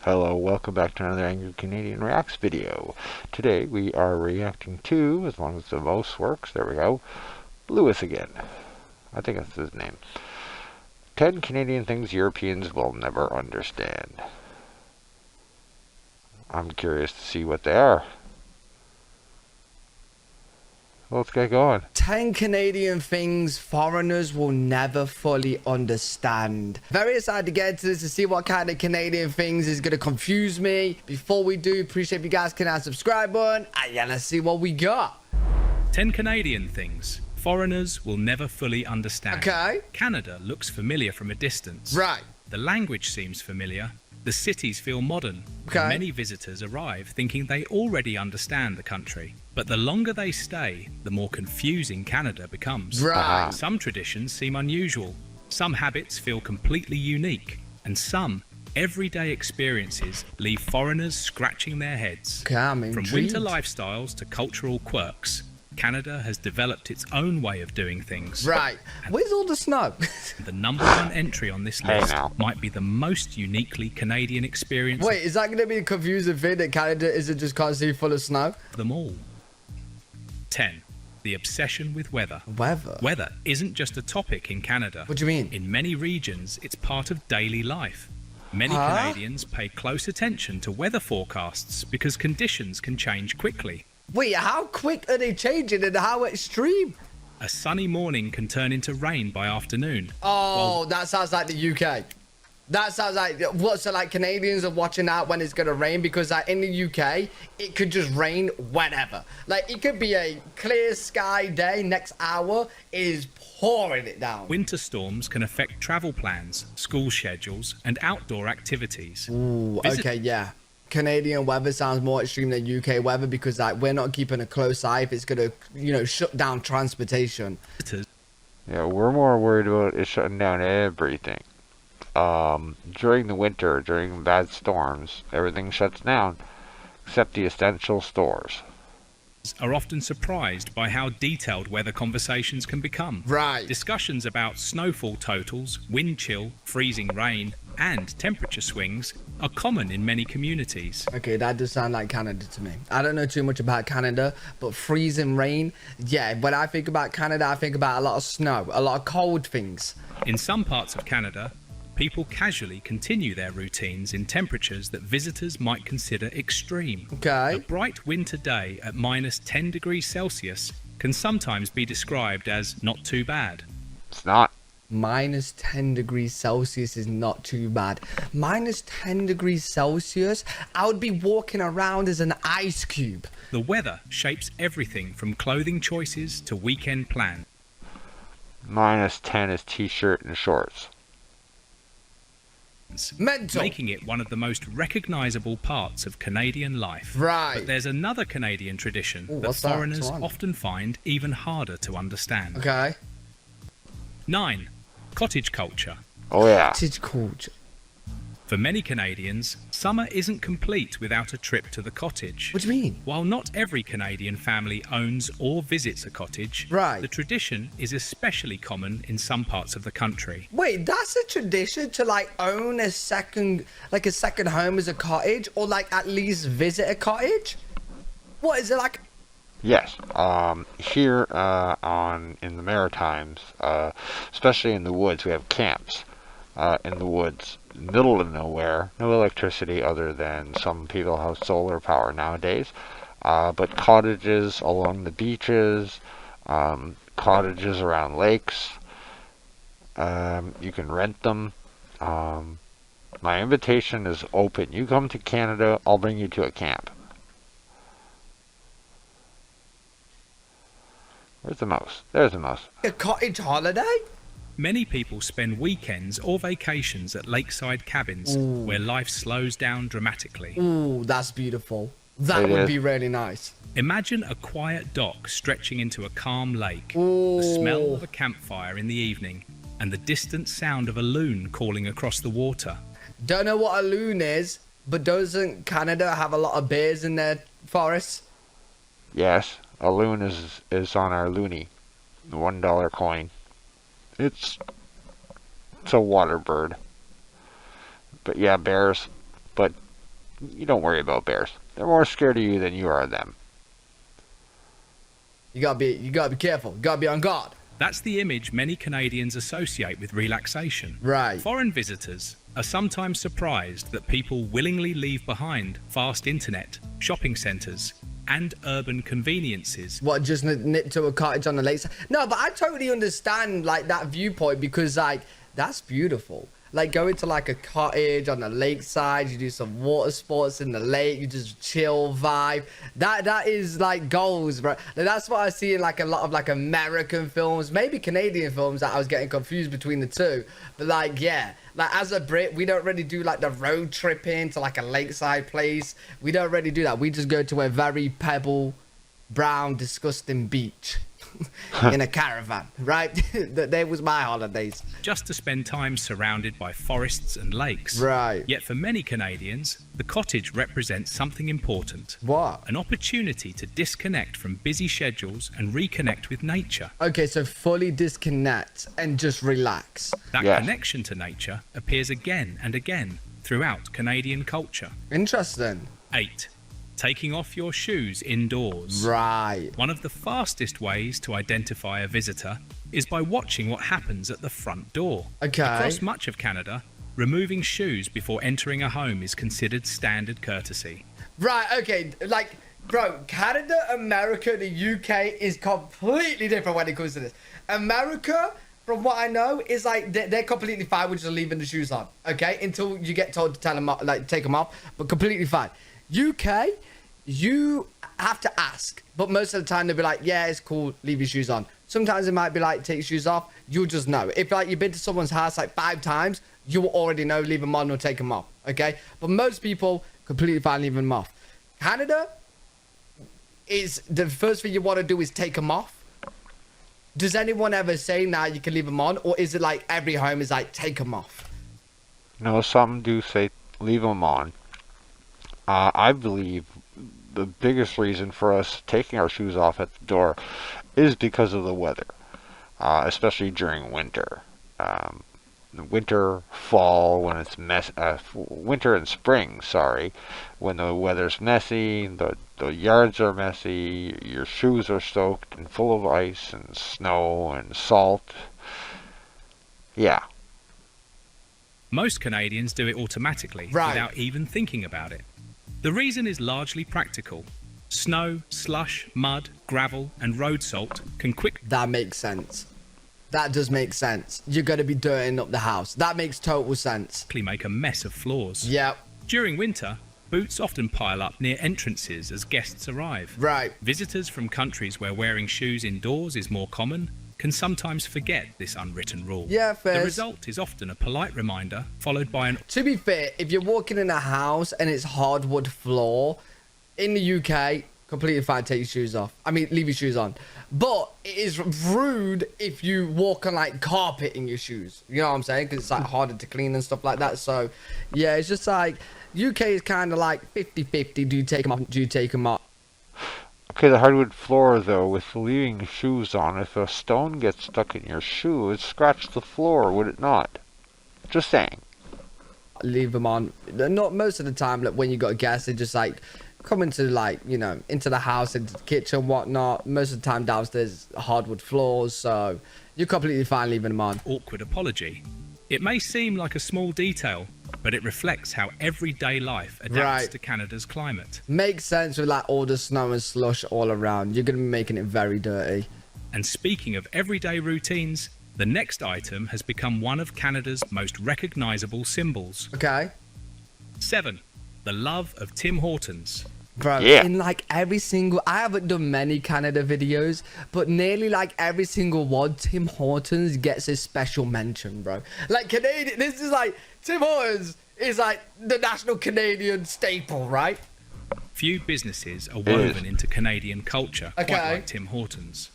Hello, welcome back to another Angry Canadian Reacts video. Today we are reacting to, as long as the mouse works, there we go, Lewis again. I think that's his name. 10 Canadian things Europeans will never understand. I'm curious to see what they are. Let's get going. 10 Canadian things foreigners will never fully understand. Very excited to get into this to see what kind of Canadian things is going to confuse me. Before we do, appreciate if you guys can hit that subscribe button. And let's see what we got. 10 Canadian things foreigners will never fully understand. Okay. Canada looks familiar from a distance. Right. The language seems familiar. The cities feel modern. Okay. Many visitors arrive thinking they already understand the country. But the longer they stay, the more confusing Canada becomes. Right. Some traditions seem unusual. Some habits feel completely unique. And some everyday experiences leave foreigners scratching their heads. Okay, I'm From intrigued. winter lifestyles to cultural quirks, Canada has developed its own way of doing things. Right. Where's all the snow? The number one entry on this list now. might be the most uniquely Canadian experience Wait, is that going to be a confusing thing that Canada isn't just constantly full of snow? of them all. 10. The obsession with weather. Weather. Weather isn't just a topic in Canada. What do you mean? In many regions, it's part of daily life. Many Huh? Canadians pay close attention to weather forecasts because conditions can change quickly. Wait, how quick are they changing and how extreme? A sunny morning can turn into rain by afternoon. Oh, that sounds like the UK. That sounds like what? So like Canadians are watching out when it's gonna rain because like in the UK it could just rain whenever. Like it could be a clear sky day. Next hour is pouring it down. Winter storms can affect travel plans, school schedules, and outdoor activities. Ooh, Visit- okay, yeah. Canadian weather sounds more extreme than UK weather because like we're not keeping a close eye if it's gonna, you know, shut down transportation. Visitors Yeah, we're more worried about it shutting down everything. During the winter, during bad storms, everything shuts down except the essential stores. are often surprised by how detailed weather conversations can become. Right. Discussions about snowfall totals, wind chill, freezing rain, and temperature swings are common in many communities. Okay, that does sound like Canada to me. I don't know too much about Canada, but freezing rain, yeah, when I think about Canada, I think about a lot of snow, a lot of cold things. In some parts of Canada, people casually continue their routines in temperatures that visitors might consider extreme. A Okay. bright winter day at -10 degrees Celsius can sometimes be described as not too bad. It's not. -10 degrees Celsius is not too bad. -10 degrees Celsius, I would be walking around as an ice cube. The weather shapes everything from clothing choices to weekend plans. -10 is t-shirt and shorts. Mental. Making it one of the most recognizable parts of Canadian life. Right. But there's another Canadian tradition Ooh, that what's that? foreigners What's on? often find even harder to understand. Okay. 9. Cottage culture. Oh yeah. Cottage culture. For many Canadians, summer isn't complete without a trip to the cottage. What do you mean? While not every Canadian family owns or visits a cottage, Right. the tradition is especially common in some parts of the country. Wait, that's a tradition to like own a second home as a cottage, or like at least visit a cottage? What is it like? Yes. Here in the Maritimes, especially in the woods, we have camps in the woods, middle of nowhere, no electricity other than some people have solar power nowadays. But cottages along the beaches, cottages around lakes, you can rent them. My invitation is open. You come to Canada, I'll bring you to a camp. Where's the mouse? There's the mouse. A cottage holiday? Many people spend weekends or vacations at lakeside cabins where life slows down dramatically. Ooh, that's beautiful. That It would is. be really nice. Imagine a quiet dock stretching into a calm lake, Ooh. the smell of a campfire in the evening, and the distant sound of a loon calling across the water. Don't know what a loon is, but doesn't Canada have a lot of bears in their forests? Yes, a loon is on our loony. the $1 coin. It's a water bird. But yeah, bears. But you don't worry about bears. They're more scared of you than you are of them. You gotta be careful. You gotta be on guard. That's the image many Canadians associate with relaxation. Right. Foreign visitors are sometimes surprised that people willingly leave behind fast internet, shopping centres, and urban conveniences. What, just knit to a cottage on the lakeside? No, but I totally understand like that viewpoint because like that's beautiful. Like going to like a cottage on the lakeside, you do some water sports in the lake, you just chill vibe. That is like goals, bro. Like, that's what I see in like a lot of like American films, maybe Canadian films that I was getting confused between the two. But like, yeah, like as a Brit, we don't really do like the road tripping to like a lakeside place. We don't really do that. We just go to a very pebble, brown, disgusting beach. In a caravan, right? That was my holidays. Just to spend time surrounded by forests and lakes. Right. Yet for many Canadians, the cottage represents something important. What? An opportunity to disconnect from busy schedules and reconnect with nature. Okay, so fully disconnect and just relax. That Yes. connection to nature appears again and again throughout Canadian culture. Interesting. 8. Taking off your shoes indoors. Right. One of the fastest ways to identify a visitor is by watching what happens at the front door. Okay. Across much of Canada, removing shoes before entering a home is considered standard courtesy. Right, okay, like, bro, Canada, America, the UK is completely different when it comes to this. America, from what I know, is like, they're completely fine with just leaving the shoes on, okay? Until you get told to tell them, like, take them off, but completely fine. UK, you have to ask, but most of the time they'll be like, yeah, it's cool, leave your shoes on. Sometimes it might be like, take your shoes off, you'll just know. If like you've been to someone's house like 5 times, you will already know, leave them on or take them off, okay? But most people, completely fine leaving them off. Canada, is the first thing you want to do is take them off. Does anyone ever say, now you can leave them on? Or is it like every home is like, take them off? No, some do say leave them on. I believe the biggest reason for us taking our shoes off at the door is because of the weather, especially during winter. Winter, fall, when it's winter and spring, sorry, when the weather's messy, the yards are messy, your shoes are soaked and full of ice and snow and salt. Yeah. Most Canadians do it automatically without even thinking about it. The reason is largely practical. Snow, slush, mud, gravel, and road salt can That makes sense. That does make sense. You're going to be dirtying up the house. That makes total sense. quickly make a mess of floors. Yep. During winter, boots often pile up near entrances as guests arrive. Right. Visitors from countries where wearing shoes indoors is more common can sometimes forget this unwritten rule. Yeah, fair. The result is often a polite reminder followed by an To be fair, if you're walking in a house and it's hardwood floor, in the UK, completely fine, take your shoes off. I mean, leave your shoes on. But it is rude if you walk on like carpet in your shoes. You know what I'm saying? Because it's like harder to clean and stuff like that. So, yeah, it's just like, UK is kind of like 50-50. Do you take them off? Do you take them off? Okay, the hardwood floor, though, with leaving shoes on, if a stone gets stuck in your shoe, it'd scratch the floor, would it not? Just saying. Leave them on. Not most of the time, like when you got guests, they just like come into like, you know, into the house, into the kitchen, whatnot. Most of the time downstairs, hardwood floors, so you're completely fine leaving them on. awkward apology. It may seem like a small detail, but it reflects how everyday life adapts to Canada's climate. Makes sense with like all the snow and slush all around. You're going to be making it very dirty. And speaking of everyday routines, the next item has become one of Canada's most recognisable symbols. Okay. 7. The love of Tim Hortons. Bro, Yeah. in like every single, I haven't done many Canada videos, but nearly like every single one, Tim Hortons gets a special mention, bro. Like Canadian, this is like, Tim Hortons is like the national Canadian staple, right? Few businesses are woven into Canadian culture quite Okay. like Tim Hortons.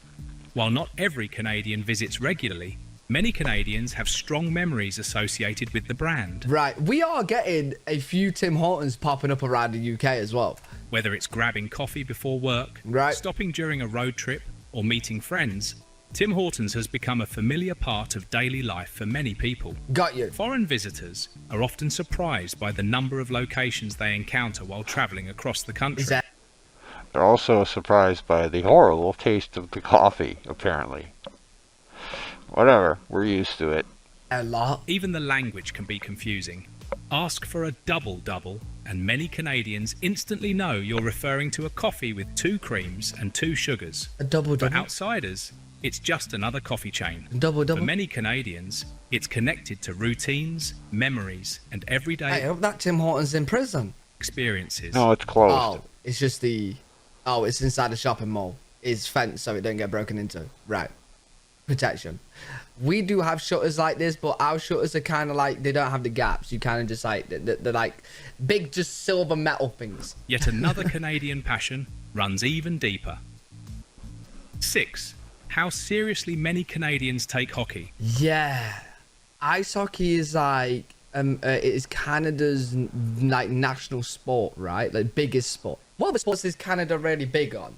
While not every Canadian visits regularly, many Canadians have strong memories associated with the brand. Right, we are getting a few Tim Hortons popping up around the UK as well. Whether it's grabbing coffee before work, Right. stopping during a road trip, or meeting friends, Tim Hortons has become a familiar part of daily life for many people. Got you. Foreign visitors are often surprised by the number of locations they encounter while travelling across the country. Exactly. They're also surprised by the horrible taste of the coffee, apparently. Whatever, we're used to it. A lot. Even the language can be confusing. Ask for a double-double, and many Canadians instantly know you're referring to a coffee with 2 creams and 2 sugars. A double-double? For outsiders, it's just another coffee chain. Double-double? For many Canadians, it's connected to routines, memories, and everyday I hope that Tim Hortons in prison. experiences. No, it's closed. Oh, it's just the... Oh, it's inside a shopping mall. It's fenced so it don't get broken into. Right. Protection. We do have shutters like this, but our shutters are kind of like, they don't have the gaps. You kind of just like, they're like big, just silver metal things. Yet another Canadian passion runs even deeper. 6. How seriously many Canadians take hockey. Yeah. Ice hockey is like, it is Canada's like national sport, right? Like biggest sport. What other sports is Canada really big on?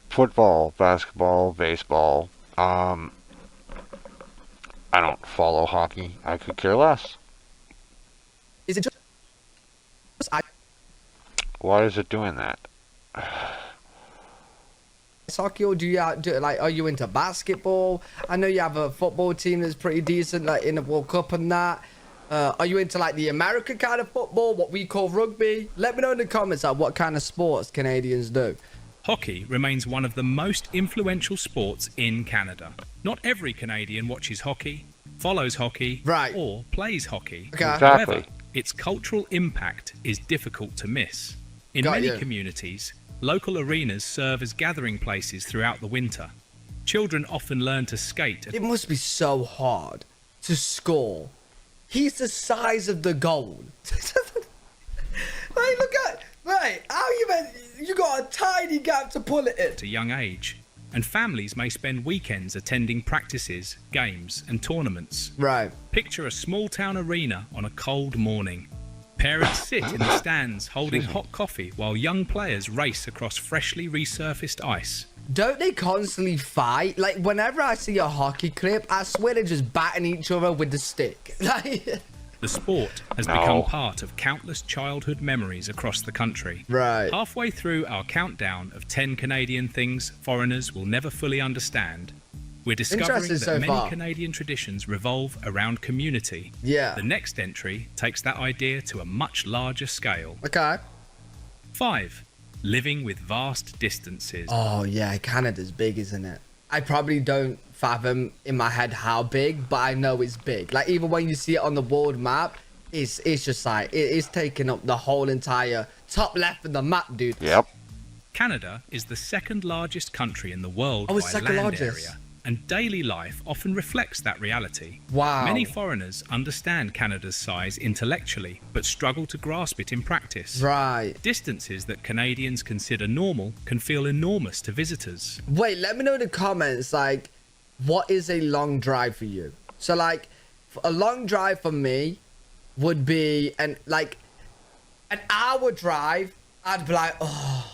Football, basketball, baseball. I don't follow hockey. I could care less. Is it just Why is it doing that? ice hockey, or do you like? Are you into basketball? I know you have a football team that's pretty decent, like in the World Cup and that. Are you into like the American kind of football, what we call rugby? Let me know in the comments like what kind of sports Canadians do. Hockey remains one of the most influential sports in Canada. Not every Canadian watches hockey, follows hockey, Right. or plays hockey. Okay. Exactly. However, its cultural impact is difficult to miss. In Got many you. communities, local arenas serve as gathering places throughout the winter. Children often learn to skate. It must be so hard to score. He's the size of the goal. Hey, look at right. How you got a tiny gap to pull it in. At a young age, and families may spend weekends attending practices, games, and tournaments. Right. Picture a small town arena on a cold morning. Parents sit in the stands holding hot coffee while young players race across freshly resurfaced ice. Don't they constantly fight? Like whenever I see a hockey clip, I swear they're just batting each other with the stick. Like. The sport has No. become part of countless childhood memories across the country. Right. Halfway through our countdown of 10 Canadian things foreigners will never fully understand, we're discovering Interesting that so many far. Canadian traditions revolve around community. Yeah. The next entry takes that idea to a much larger scale. Okay. 5. Living with vast distances. Oh yeah, Canada's big, isn't it? I probably don't fathom in my head how big, but I know it's big. Like even when you see it on the world map, it's just like it's taking up the whole entire top left of the map, dude. Yep. Canada is the second largest country in the world Oh, by it's second land largest. area, and daily life often reflects that reality. Wow. Many foreigners understand Canada's size intellectually, but struggle to grasp it in practice. Right. Distances that Canadians consider normal can feel enormous to visitors. Wait, let me know in the comments, like, what is a long drive for you? So, like, a long drive for me would be, an hour drive. I'd be like, oh,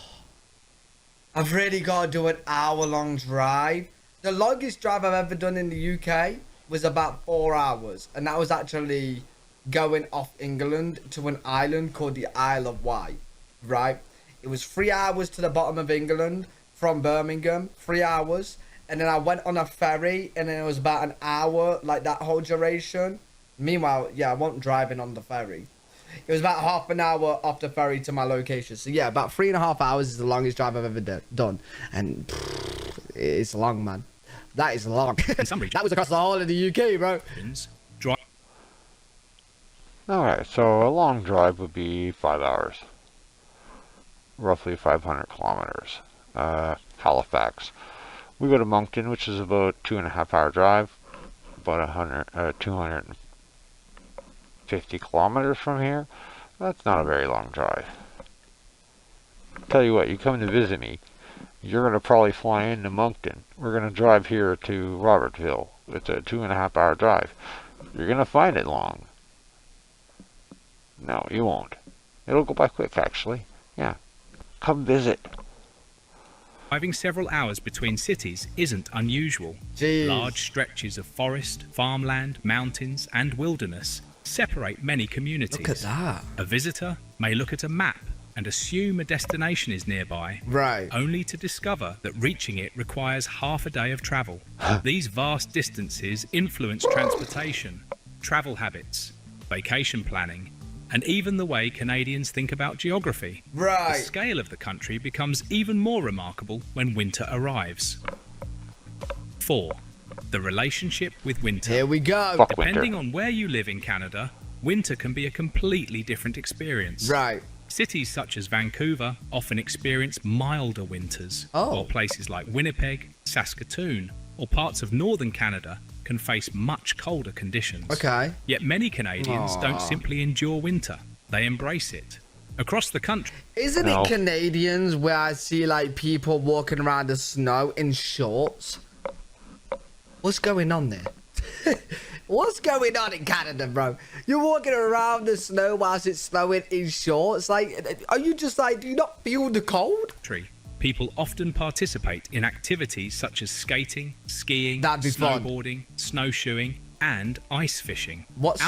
I've really got to do an hour-long drive. The longest drive I've ever done in the UK was about 4 hours. And that was actually going off England to an island called the Isle of Wight, right? It was 3 hours to the bottom of England from Birmingham, 3 hours. And then I went on a ferry, and then it was about an hour, like that whole duration. Meanwhile, yeah, I wasn't driving on the ferry. It was about half an hour off the ferry to my location. So yeah, about 3.5 hours is the longest drive I've ever done. And it's long, man. That is long. In some regions, That was across the whole of the UK, bro. drive Alright, so a long drive would be 5 hours. Roughly 500 kilometers. Halifax. We go to Moncton, which is about 2.5 hour drive. About 250 kilometers from here. That's not a very long drive. Tell you what, you come to visit me, you're going to probably fly into Moncton. We're going to drive here to Robertville. It's a 2.5 hour drive. You're going to find it long. No, you won't. It'll go by quick, actually. Yeah. Come visit. Driving several hours between cities isn't unusual. Jeez. Large stretches of forest, farmland, mountains, and wilderness separate many communities. Look at that. A visitor may look at a map and assume a destination is nearby, Right. only to discover that reaching it requires half a day of travel. These vast distances influence transportation, travel habits, vacation planning, and even the way Canadians think about geography. Right. The scale of the country becomes even more remarkable when winter arrives. 4. The relationship with winter. Here we go. Fuck Depending winter. on where you live in Canada, winter can be a completely different experience. Right. Cities such as Vancouver often experience milder winters, while places like Winnipeg, Saskatoon, or parts of northern Canada can face much colder conditions. Okay. Yet many Canadians don't simply endure winter, they embrace it. Across the country, Isn't No. it Canadians where I see like people walking around the snow in shorts? What's going on there? What's going on in Canada, bro? You're walking around the snow whilst it's snowing in shorts. Like, are you just like, do you not feel the cold? people often participate in activities such as skating, skiing, That'd be fun. snowboarding, snowshoeing, and ice fishing. What's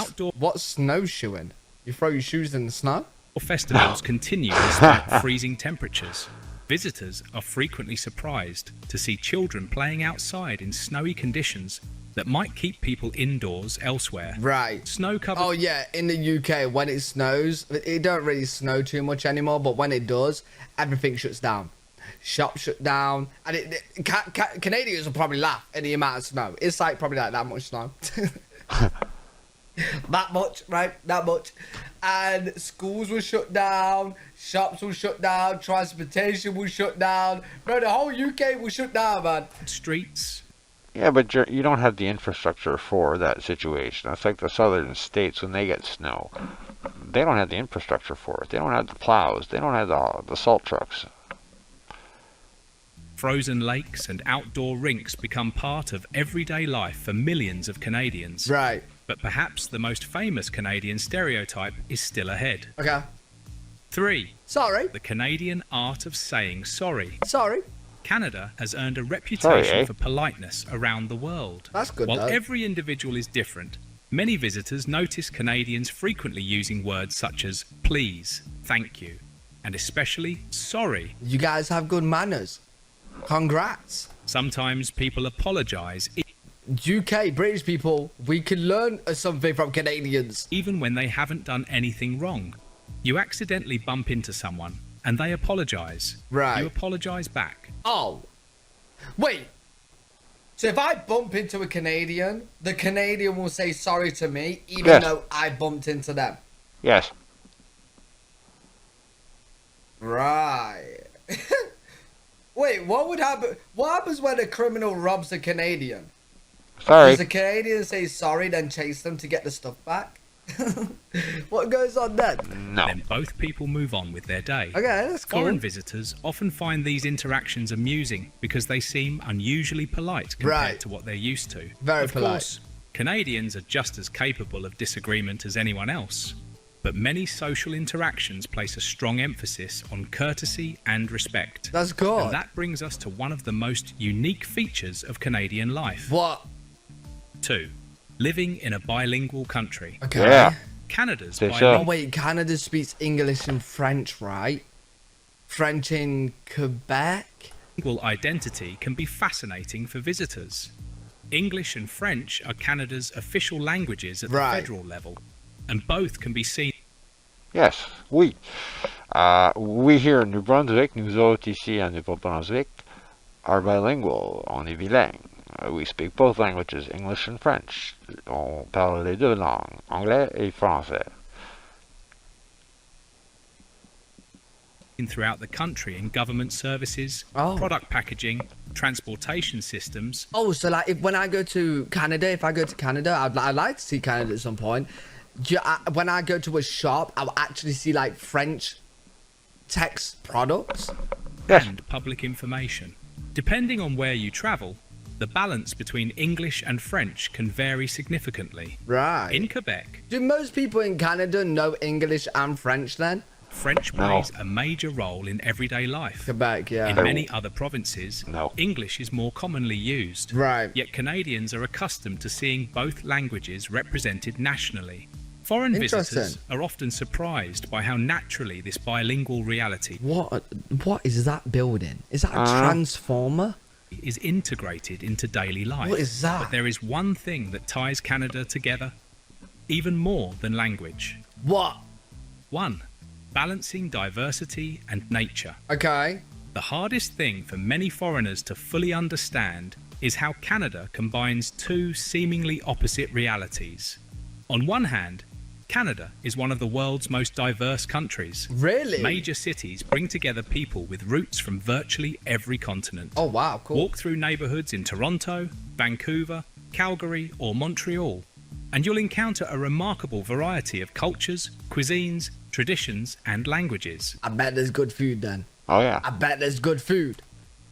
snowshoeing? You throw your shoes in the snow? Festivals continue despite freezing temperatures. Visitors are frequently surprised to see children playing outside in snowy conditions that might keep people indoors elsewhere. Right. Snow-covered... Oh yeah, in the UK, when it snows, it don't really snow too much anymore, but when it does, everything shuts down. Shops shut down, and Canadians will probably laugh at the amount of snow. It's like probably like that much snow. That much, right? That much. And schools were shut down, shops were shut down, transportation was shut down. Bro, the whole UK was shut down, man. Streets. Yeah, but you don't have the infrastructure for that situation. It's like the southern states when they get snow. They don't have the infrastructure for it. They don't have the plows. They don't have the salt trucks. Frozen lakes and outdoor rinks become part of everyday life for millions of Canadians. Right. But perhaps the most famous Canadian stereotype is still ahead. Okay. 3. Sorry. The Canadian art of saying sorry. Sorry. Canada has earned a reputation Sorry, eh? for politeness around the world. That's good, While though. every individual is different, many visitors notice Canadians frequently using words such as please, thank you, and especially sorry. You guys have good manners. Congrats. Sometimes people apologise UK, British people, we can learn something from Canadians. even when they haven't done anything wrong. You accidentally bump into someone and they apologise. Right. You apologise back. Oh. Wait. So if I bump into a Canadian, the Canadian will say sorry to me, even Yes. though I bumped into them. Yes. Right. Wait, what would happen? What happens when a criminal robs a Canadian? Sorry. Does the Canadian say sorry, then chase them to get the stuff back? What goes on then? No. Then both people move on with their day. Okay, that's cool. Foreign visitors often find these interactions amusing because they seem unusually polite compared Right. to what they're used to. Very of polite. course, Canadians are just as capable of disagreement as anyone else. But many social interactions place a strong emphasis on courtesy and respect. That's good. And that brings us to one of the most unique features of Canadian life. What? 2. Living in a bilingual country. Okay. Yeah. Canada's Say so. Oh bilingual wait, Canada speaks English and French, right? French in Quebec? identity can be fascinating for visitors. English and French are Canada's official languages at the Right. federal level, and both can be seen Yes. Oui. We here in New Brunswick, nous autres ici en Nouveau-Brunswick, are bilingual. On est bilingue. We speak both languages, English and French. On parle les deux langues, anglais et français. throughout the country in government services, Oh. product packaging, transportation systems, Oh, so like if I go to Canada, I'd like to see Canada at some point. When I go to a shop, I'll actually see like French text products. Yes. and public information. Depending on where you travel, the balance between English and French can vary significantly. Right. In Quebec, Do most people in Canada know English and French then? French No. plays a major role in everyday life. Quebec, yeah. In many other provinces, No. English is more commonly used. Right. Yet Canadians are accustomed to seeing both languages represented nationally. Foreign visitors are often surprised by how naturally this bilingual reality What is that building? Is that a transformer? is integrated into daily life. What is that? But there is one thing that ties Canada together, even more than language. What? 1. Balancing diversity and nature. Okay. The hardest thing for many foreigners to fully understand is how Canada combines two seemingly opposite realities. On one hand, Canada is one of the world's most diverse countries. Really? Major cities bring together people with roots from virtually every continent. Oh, wow, cool. Walk through neighbourhoods in Toronto, Vancouver, Calgary or Montreal, and you'll encounter a remarkable variety of cultures, cuisines, traditions and languages. I bet there's good food then. Oh yeah. I bet there's good food.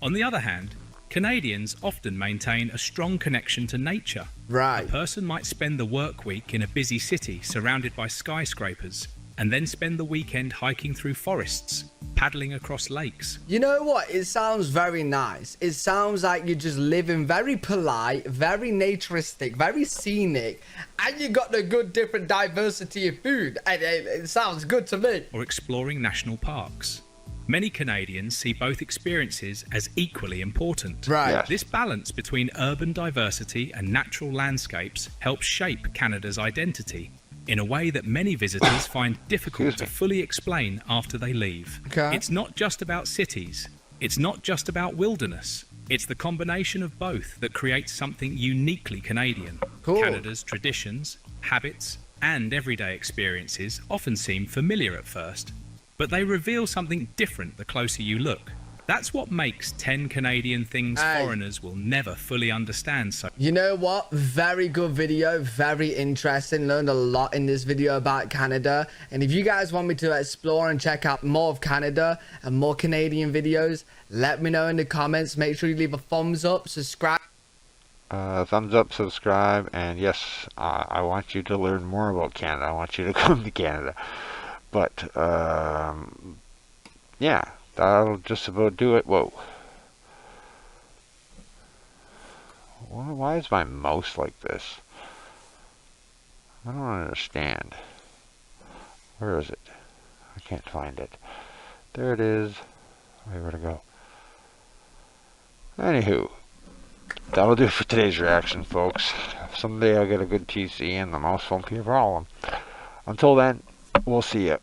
On the other hand, Canadians often maintain a strong connection to nature. Right. A person might spend the work week in a busy city surrounded by skyscrapers, and then spend the weekend hiking through forests, paddling across lakes. You know what? It sounds very nice. It sounds like you're just living very polite, very naturistic, very scenic, and you got the good different diversity of food. And it sounds good to me. Or exploring national parks. Many Canadians see both experiences as equally important. Right. Yes. This balance between urban diversity and natural landscapes helps shape Canada's identity in a way that many visitors find difficult to fully explain after they leave. Okay. It's not just about cities. It's not just about wilderness. It's the combination of both that creates something uniquely Canadian. Cool. Canada's traditions, habits, and everyday experiences often seem familiar at first, but they reveal something different the closer you look. That's what makes 10 Canadian things foreigners will never fully understand. So, you know what? Very good video, very interesting. Learned a lot in this video about Canada. And if you guys want me to explore and check out more of Canada and more Canadian videos, let me know in the comments. Make sure you leave a thumbs up, subscribe. Thumbs up, subscribe, and yes, I want you to learn more about Canada. I want you to come to Canada. But, yeah, that'll just about do it. Whoa. Why is my mouse like this? I don't understand. Where is it? I can't find it. There it is. Where'd it go? Anywho, that'll do it for today's reaction, folks. Someday I'll get a good PC and the mouse won't be a problem. Until then, we'll see ya.